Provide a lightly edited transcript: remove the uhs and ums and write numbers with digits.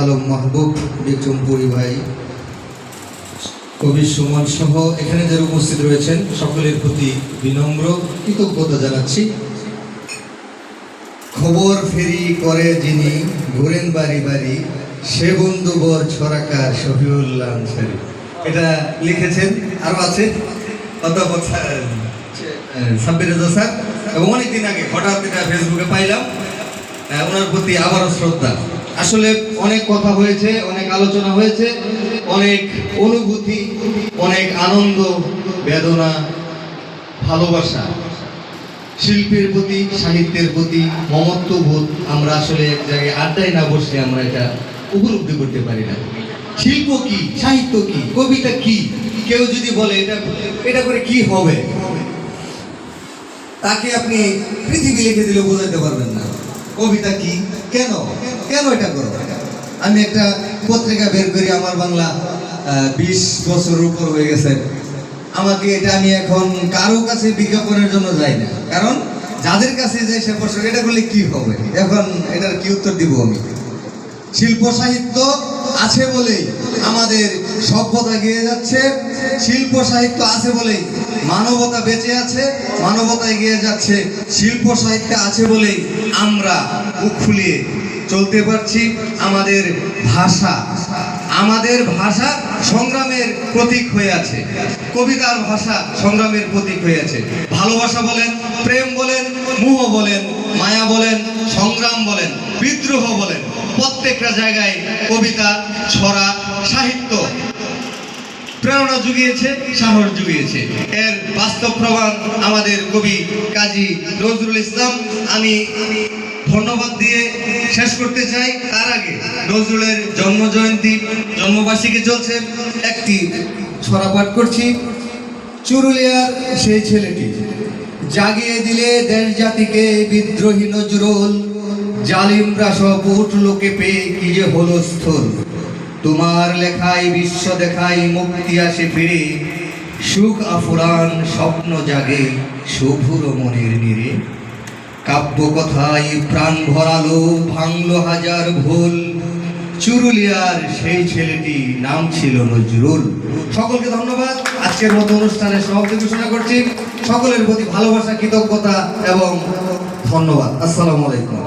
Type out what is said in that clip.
আলম মাহবুব বিক্রমপুরী ভাই, কবি সুমন সহ এখানে যারা উপস্থিত রয়েছেন সকলের প্রতি বিনম্র কৃতজ্ঞতা জানাচ্ছি। খবর ফেরি করে যিনি ঘুরেন বাড়ি বাড়ি, সে বন্ধু বর ছড়াকার শফিউল্লাহ আনসারী। এটা লিখেছেন, আরো আছে অধ্যাপক সাব্বির রেজা স্যার, এবং অনেকদিন আগে হঠাৎ এটা ফেসবুকে পাইলাম। ওনার প্রতি আবারও শ্রদ্ধা। আসলে অনেক কথা হয়েছে, অনেক আলোচনা হয়েছে, অনেক অনুভূতি, অনেক আনন্দ, বেদনা, ভালোবাসা, শিল্পের প্রতি, সাহিত্যের প্রতি মমত্ববোধ আমরা আসলে এক জায়গায় আড্ডায় না বসে আমরা এটা উপলব্ধি করতে পারি না। শিল্প কি, সাহিত্য কি, কবিতা কি, কেউ যদি বলে এটা করে কি হবে, তাকে আপনি পৃথিবী লিখে দিলে বোঝাতে পারবেন না। কবিতা কি, কেন কেন এটা করো। আমি একটা পত্রিকা বের করি, আমার বাংলা 20 বছরের উপর হয়ে গেছে। আমাকে এটা আমি এখন কারো কাছে বিজ্ঞাপনের জন্য যাই না, কারণ যাদের কাছে যাই সে প্রশ্ন এটা করলে কি হবে, এখন এটার কি উত্তর দিব আমি। শিল্প সাহিত্য আছে বলেই আমাদের সভ্যতা এগিয়ে যাচ্ছে, শিল্প সাহিত্য আছে বলেই মানবতা বেঁচে আছে, মানবতা এগিয়ে যাচ্ছে। শিল্প সাহিত্য আছে বলেই আমরা মুখ খুলিয়ে চলতে পারছি। আমাদের ভাষা সংগ্রামের প্রতীক হয়ে আছে, কবিতার ভাষা সংগ্রামের প্রতীক হয়ে আছে। ভালোবাসা বলেন, প্রেম বলেন, মোহ বলেন, মায়া বলেন, সংগ্রাম বলেন, বিদ্রোহ বলেন, প্রত্যেকটা জায়গায় কবিতা, ছড়া, সাহিত্য প্রেরণা জুগিয়েছে, সাহস জুগিয়েছে। এর বাস্তব প্রমাণ আমাদের কবি কাজী নজরুল ইসলাম। আমি ধন্যবাদ দিয়ে শেষ করতে চাই। তার আগে নজরুলের জন্মবার্ষিকী চলছে, একটি ছড়া পাঠ করছি। চুরুলিয়ার সেই ছেলেটি জাগিয়ে দিলে দেশ জাতিকে, বিদ্রোহী নজরুল, জালিমরা সব উঠল কেঁপে, কি যে হলো স্থল। তোমার লেখায় বিশ্ব দেখাই, মুক্তি আসে ফিরে, সুখ আফুরান স্বপ্ন জাগে, শুভুর মনের নীরে। কাব্য কথায় প্রাণ ভরালো, ভাঙলো হাজার ভুল, চুরুলিয়ার সেই ছেলেটি নাম ছিল নজরুল। সকলকে ধন্যবাদ। আজকের মতো অনুষ্ঠানের সমাপ্তি ঘোষণা করছি। সকলের প্রতি ভালোবাসা, কৃতজ্ঞতা এবং ধন্যবাদ। আসসালামু আলাইকুম।